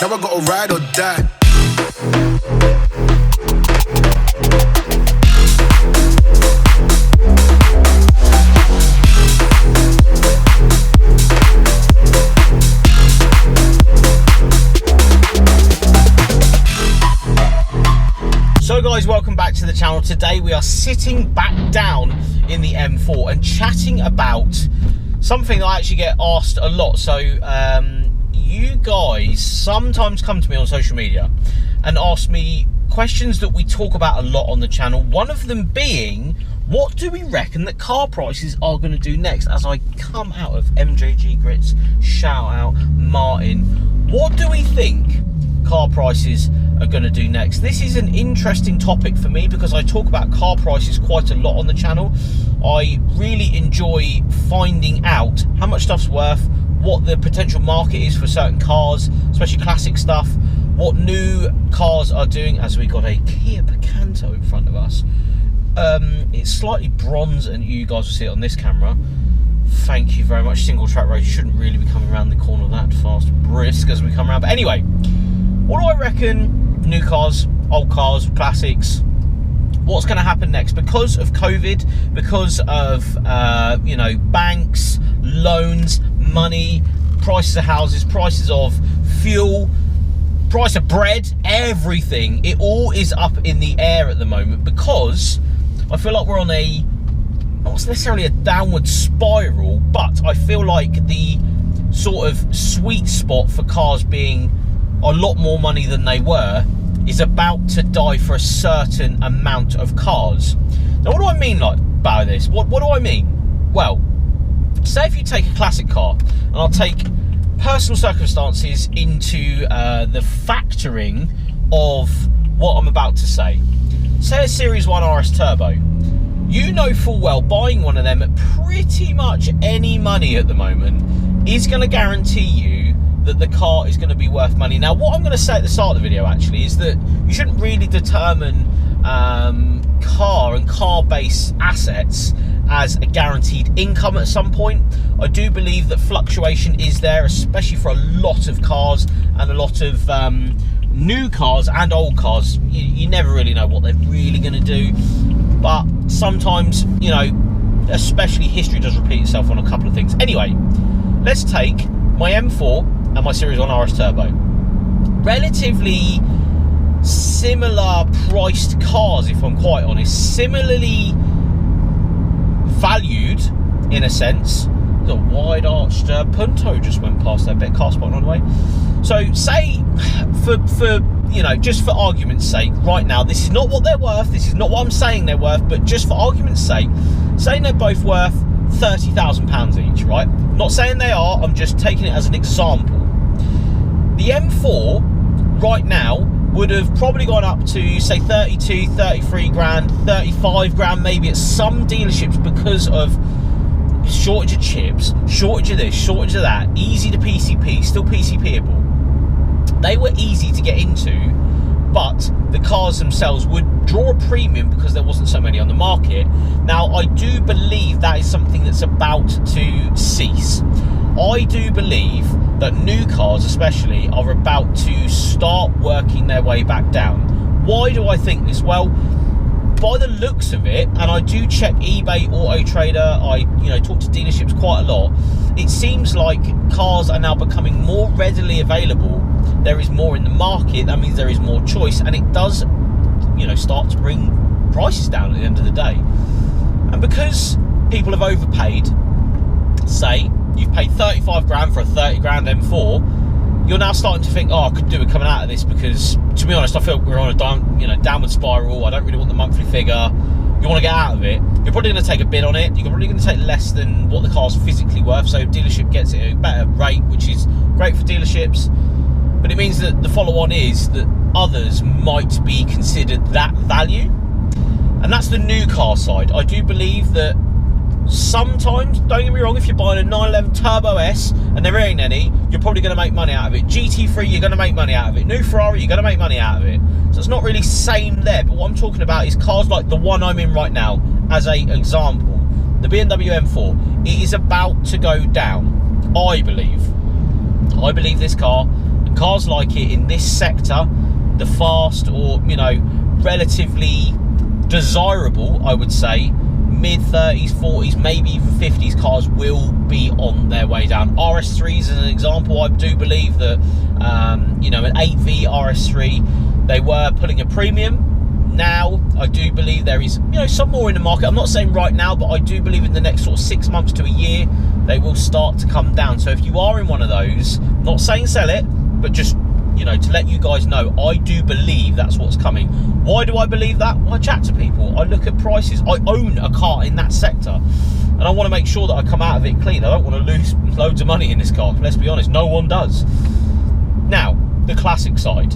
Now I gotta ride or die. So guys, welcome back to the channel. Today we are sitting back down in the M4 and chatting about something that I actually get asked a lot. So you guys sometimes come to me on social media and ask me questions that we talk about a lot on the channel. One of them being, what do we reckon that car prices are going to do next? As I come out of MJG Grits, shout out Martin, what do we think car prices are going to do next? This is an interesting topic for me because I talk about car prices quite a lot on the channel. I really enjoy finding out how much stuff's worth, what the potential market is for certain cars, especially classic stuff, what new cars are doing, as we got a Kia Picanto in front of us. It's slightly bronze and you guys will see it on this camera. Thank you very much. Single track road, you shouldn't really be coming around the corner that fast, brisk as we come around. But anyway, what do I reckon? New cars, old cars, classics, what's going to happen next? Because of COVID, because of you know, banks, loans, money, prices of houses, prices of fuel, price of bread, everything, it all is up in the air at the moment, because I feel like we're on a, not necessarily a downward spiral, but I feel like the sort of sweet spot for cars being a lot more money than they were is about to die for a certain amount of cars. Now, what do I mean by this? What do I mean? Well, say if you take a classic car, and I'll take personal circumstances into the factoring of what I'm about to say. Say a Series 1 RS Turbo. You know full well buying one of them at pretty much any money at the moment is going to guarantee you that the car is going to be worth money. Now, what I'm going to say at the start of the video actually is that you shouldn't really determine car and car-based assets as a guaranteed income at some point. I do believe that fluctuation is there, especially for a lot of cars and a lot of new cars and old cars. You never really know what they're really going to do, but sometimes, you know, especially history does repeat itself on a couple of things. Anyway, let's take my M4 and my Series 1 RS Turbo. Relatively similar priced cars, if I'm quite honest. Similarly valued, in a sense. The wide arched Punto just went past there, bit car spotting on the way. So say, for you know, just for argument's sake, right now, this is not what they're worth, this is not what I'm saying they're worth, but just for argument's sake, saying they're both worth £30,000 each, right? Not saying they are, I'm just taking it as an example. The M4 right now would have probably gone up to, say, 32, 33 grand, 35 grand maybe at some dealerships because of shortage of chips, shortage of this, shortage of that, easy to PCP, still PCPable. They were easy to get into, but the cars themselves would draw a premium because there wasn't so many on the market. Now, I do believe that is something that's about to cease. I do believe that new cars especially are about to start working their way back down. Why do I think this? Well, by the looks of it, and I do check eBay, Auto Trader, I talk to dealerships quite a lot, it seems like cars are now becoming more readily available. There is more in the market, that means there is more choice, and it does, start to bring prices down at the end of the day. And because people have overpaid, say you've paid 35 grand for a 30 grand M4, you're now starting to think, I could do it coming out of this, because to be honest, I feel we're on a downward spiral. I don't really want the monthly figure. You want to get out of it, you're probably going to take a bid on it. You're probably going to take less than what the car's physically worth, so dealership gets it at a better rate, which is great for dealerships. But it means that the follow-on is that others might be considered that value. And that's the new car side. I do believe that sometimes, don't get me wrong, if you're buying a 911 Turbo S and there ain't any, you're probably going to make money out of it. GT3, you're going to make money out of it. New Ferrari, you're going to make money out of it. So it's not really same there. But what I'm talking about is cars like the one I'm in right now, as an example. The BMW M4. It is about to go down, I believe. I believe this car, Cars like it in this sector, the fast or, you know, relatively desirable, I would say, mid-30s, 40s, maybe even 50s cars will be on their way down. RS3s as an example, I do believe that, you know, an 8V RS3, they were putting a premium. Now, I do believe there is, you know, some more in the market. I'm not saying right now, but I do believe in the next sort of 6 months to a year, they will start to come down. So if you are in one of those, not saying sell it, but just, you know, to let you guys know, I do believe that's what's coming. Why do I believe that? Well, I chat to people, I look at prices, I own a car in that sector, and I want to make sure that I come out of it clean. I don't want to lose loads of money in this car, let's be honest, no one does. Now, the classic side.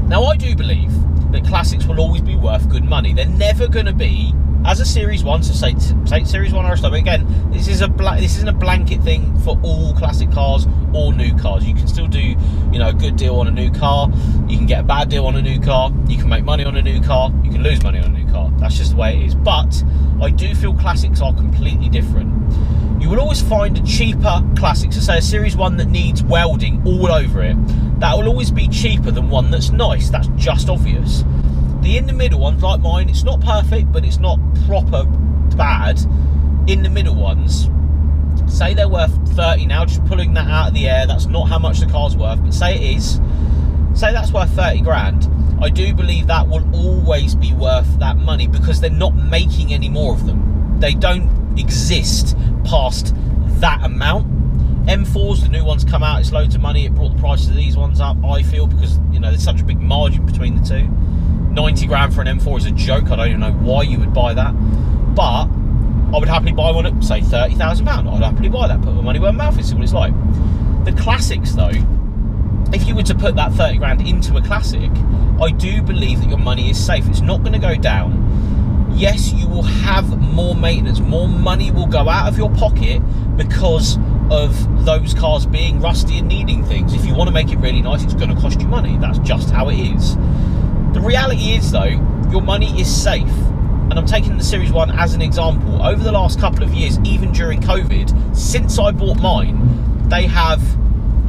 Now, I do believe that classics will always be worth good money. They're never going to be, as a Series 1, so say Series 1 RS, again, this isn't a blanket thing for all classic cars or new cars. You can still do, you know, a good deal on a new car, you can get a bad deal on a new car, you can make money on a new car, you can lose money on a new car. That's just the way it is. But I do feel classics are completely different. You will always find a cheaper classic, so say a Series 1 that needs welding all over it, that will always be cheaper than one that's nice. That's just obvious. The in the middle ones, like mine, it's not perfect, but it's not proper bad. In the middle ones, say they're worth 30 now, just pulling that out of the air, that's not how much the car's worth, but say it is, say that's worth 30 grand, I do believe that will always be worth that money because they're not making any more of them. They don't exist past that amount. M4s, the new ones come out, it's loads of money, it brought the prices of these ones up, I feel, because, you know, there's such a big margin between the two. 90 grand for an M4 is a joke. I don't even know why you would buy that, but I would happily buy one at, say, £30,000. I'd happily buy that, put my money where my mouth is, see what it's like. The classics, though, if you were to put that 30 grand into a classic, I do believe that your money is safe. It's not going to go down. Yes, you will have more maintenance, more money will go out of your pocket because of those cars being rusty and needing things. If you want to make it really nice, it's going to cost you money. That's just how it is. The reality is, though, your money is safe. And I'm taking the Series 1 as an example. Over the last couple of years, even during COVID, since I bought mine, they have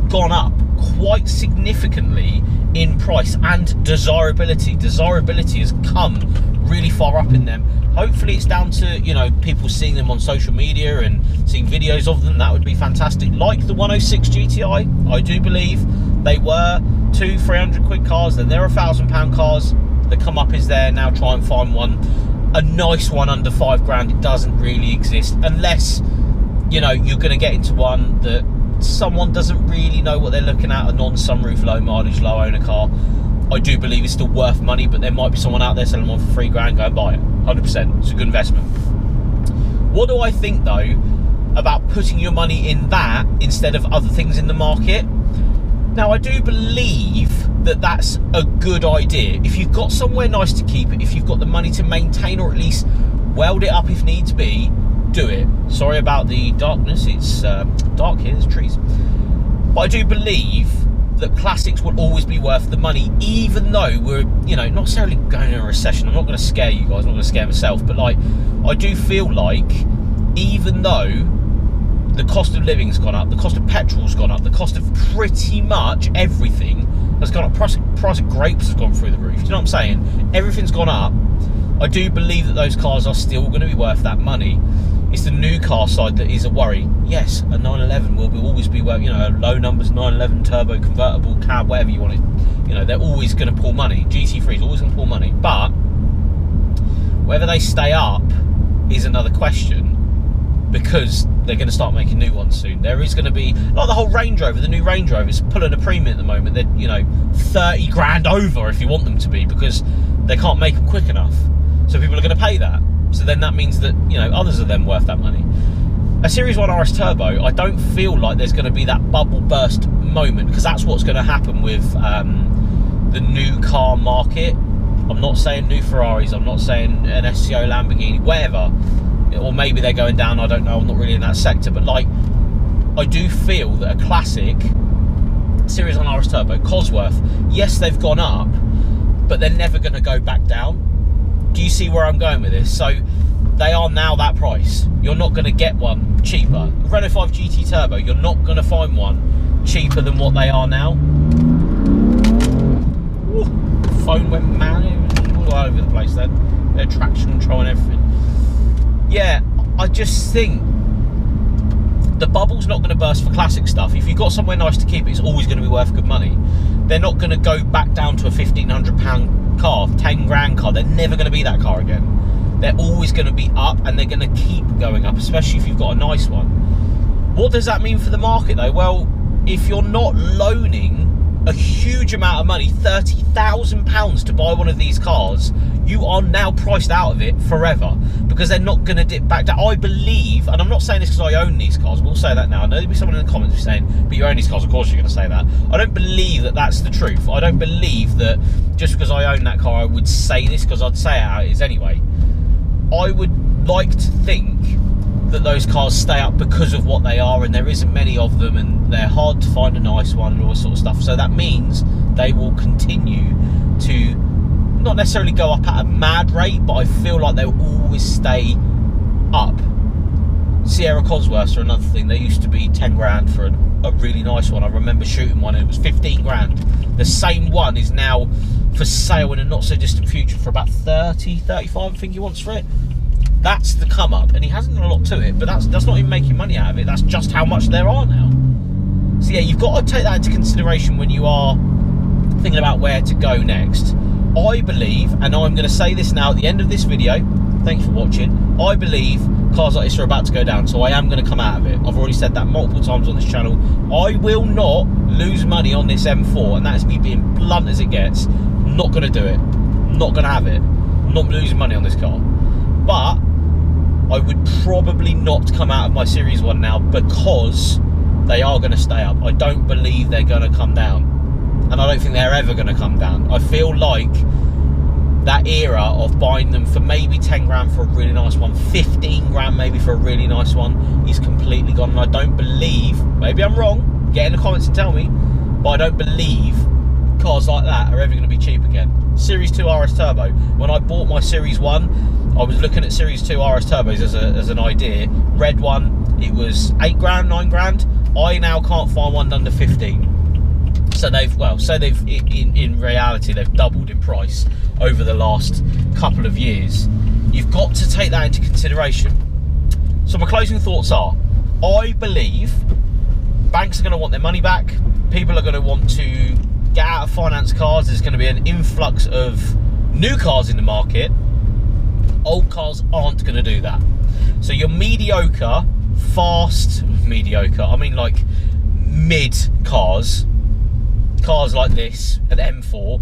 gone up quite significantly in price and desirability. Desirability has come really far up in them. Hopefully it's down to, you know, people seeing them on social media and seeing videos of them. That would be fantastic. Like the 106 GTI, I do believe they were 200-300 quid cars, then they're £1,000 cars. The come up is there now. Try and find one, a nice one under 5 grand. It doesn't really exist unless, you know, you're going to get into one that someone doesn't really know what they're looking at, a non-sunroof, low mileage, low owner car. I do believe it's still worth money, but there might be someone out there selling one for 3 grand. Go and buy it. 100%. It's a good investment. What do I think, though, about putting your money in that instead of other things in the market? Now, I do believe that that's a good idea. If you've got somewhere nice to keep it, if you've got the money to maintain or at least weld it up if needs be, do it. Sorry about the darkness. It's dark here, there's trees. But I do believe that classics will always be worth the money, even though we're, you know, not necessarily going in a recession. I'm not going to scare you guys, I'm not going to scare myself, but like, I do feel like even though the cost of living's gone up, the cost of petrol's gone up, the cost of pretty much everything has gone up, price of grapes has gone through the roof, do you know what I'm saying? Everything's gone up. I do believe that those cars are still going to be worth that money. It's the new car side that is a worry. Yes, a 911 will always be worth, you know, low numbers, 911 turbo, convertible, cab, whatever you want it. You know, they're always going to pull money. GT3 is always going to pull money. But whether they stay up is another question, because they're going to start making new ones soon. There is going to be, like the whole Range Rover, the new Range Rover is pulling a premium at the moment. They're, you know, 30 grand over if you want them to be, because they can't make them quick enough. So people are going to pay that. So then that means that, you know, others are then worth that money. A Series 1 RS Turbo, I don't feel like there's going to be that bubble burst moment, because that's what's going to happen with the new car market. I'm not saying new Ferraris, I'm not saying an STO Lamborghini, whatever. Or maybe they're going down, I don't know, I'm not really in that sector. But like, I do feel that a classic Series 1 RS Turbo, Cosworth, yes, they've gone up, but they're never going to go back down. Do you see where I'm going with this? So they are now that price. You're not going to get one cheaper. Renault 5 GT Turbo, you're not going to find one cheaper than what they are now. phone went mad. It was all over the place then. Their traction control and everything. Yeah, I just think the bubble's not going to burst for classic stuff. If you've got somewhere nice to keep it, it's always going to be worth good money. They're not going to go back down to a £1,500 car, 10 grand car. They're never going to be that car again. They're always going to be up, and they're going to keep going up, especially if you've got a nice one. What does that mean for the market though? Well, if you're not loaning a huge amount of money, £30,000 to buy one of these cars, you are now priced out of it forever, because they're not going to dip back down. I believe, and I'm not saying this because I own these cars, we'll say that now. I know there'll be someone in the comments who's saying, but you own these cars, of course you're going to say that. I don't believe that that's the truth. I don't believe that just because I own that car I would say this, because I'd say it how it is anyway. I would like to think that those cars stay up because of what they are, and there isn't many of them, and they're hard to find a nice one and all this sort of stuff. So that means they will continue to not necessarily go up at a mad rate, but I feel like they'll always stay up. Sierra Cosworths are another thing. They used to be 10 grand for a really nice one. I remember shooting one and it was 15 grand. The same one is now for sale in a not so distant future for about 30, 35 I think he wants for it. That's the come up, and he hasn't done a lot to it, but that's not even making money out of it. That's just how much there are now. So yeah, you've got to take that into consideration when you are thinking about where to go next. I believe, and I'm going to say this now at the end of this video, thank you for watching, I believe cars like this are about to go down, so I am going to come out of it. I've already said that multiple times on this channel. I will not lose money on this M4, and that is me being blunt as it gets. I'm not going to do it. I'm not going to have it. I'm not losing money on this car. But I would probably not come out of my Series 1 now, because they are going to stay up. I don't believe they're going to come down, and I don't think they're ever going to come down. I feel like that era of buying them for maybe 10 grand for a really nice one, 15 grand maybe for a really nice one, is completely gone. And I don't believe, maybe I'm wrong, get in the comments and tell me, but I don't believe cars like that are ever going to be cheap again. Series 2 RS Turbo, when I bought my Series 1, I was looking at Series 2 RS Turbos as an idea. Red one, it was 8 grand, 9 grand. I now can't find one under 15. So they've, in reality, they've doubled in price over the last couple of years. You've got to take that into consideration. So my closing thoughts are, I believe banks are going to want their money back. People are going to want to get out of finance cars. There's going to be an influx of new cars in the market. Old cars aren't going to do that. So your mediocre, I mean like mid cars like this, an M4,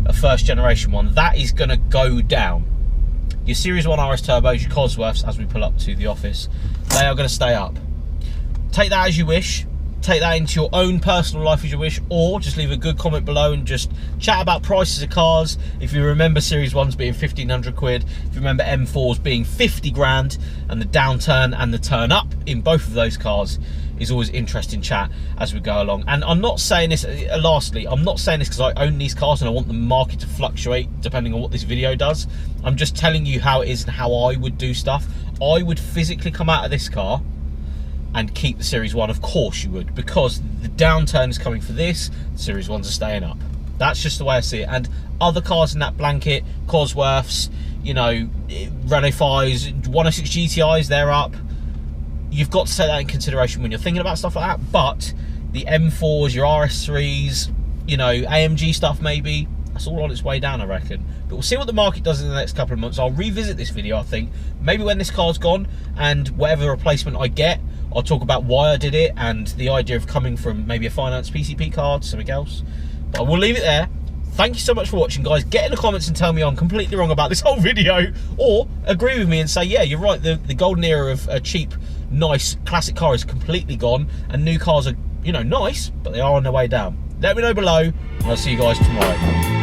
a first generation one, that is going to go down. Your Series 1 RS Turbos, your Cosworths, as we pull up to the office, they are going to stay up. Take that as you wish. Take that into your own personal life as you wish, or just leave a good comment below and just chat about prices of cars. If you remember Series 1s being 1,500 quid, if you remember M4s being 50 grand, and the downturn and the turn up in both of those cars is always interesting chat as we go along. And I'm not saying this, lastly, I'm not saying this because I own these cars and I want the market to fluctuate depending on what this video does. I'm just telling you how it is and how I would do stuff. I would physically come out of this car and keep the Series 1, of course you would, because the downturn is coming for this, the Series 1s are staying up. That's just the way I see it. And other cars in that blanket, Cosworths, you know, Renault 5s, 106 GTIs, they're up. You've got to take that in consideration when you're thinking about stuff like that. But the M4s, your RS3s, you know, AMG stuff maybe, that's all on its way down, I reckon. But we'll see what the market does in the next couple of months. I'll revisit this video, I think, maybe when this car's gone, and whatever replacement I get, I'll talk about why I did it and the idea of coming from maybe a finance PCP card to something else. But I will leave it there. Thank you so much for watching, guys. Get in the comments and tell me I'm completely wrong about this whole video, or agree with me and say, yeah, you're right, the golden era of a cheap, nice, classic car is completely gone, and new cars are, you know, nice, but they are on their way down. Let me know below, and I'll see you guys tomorrow.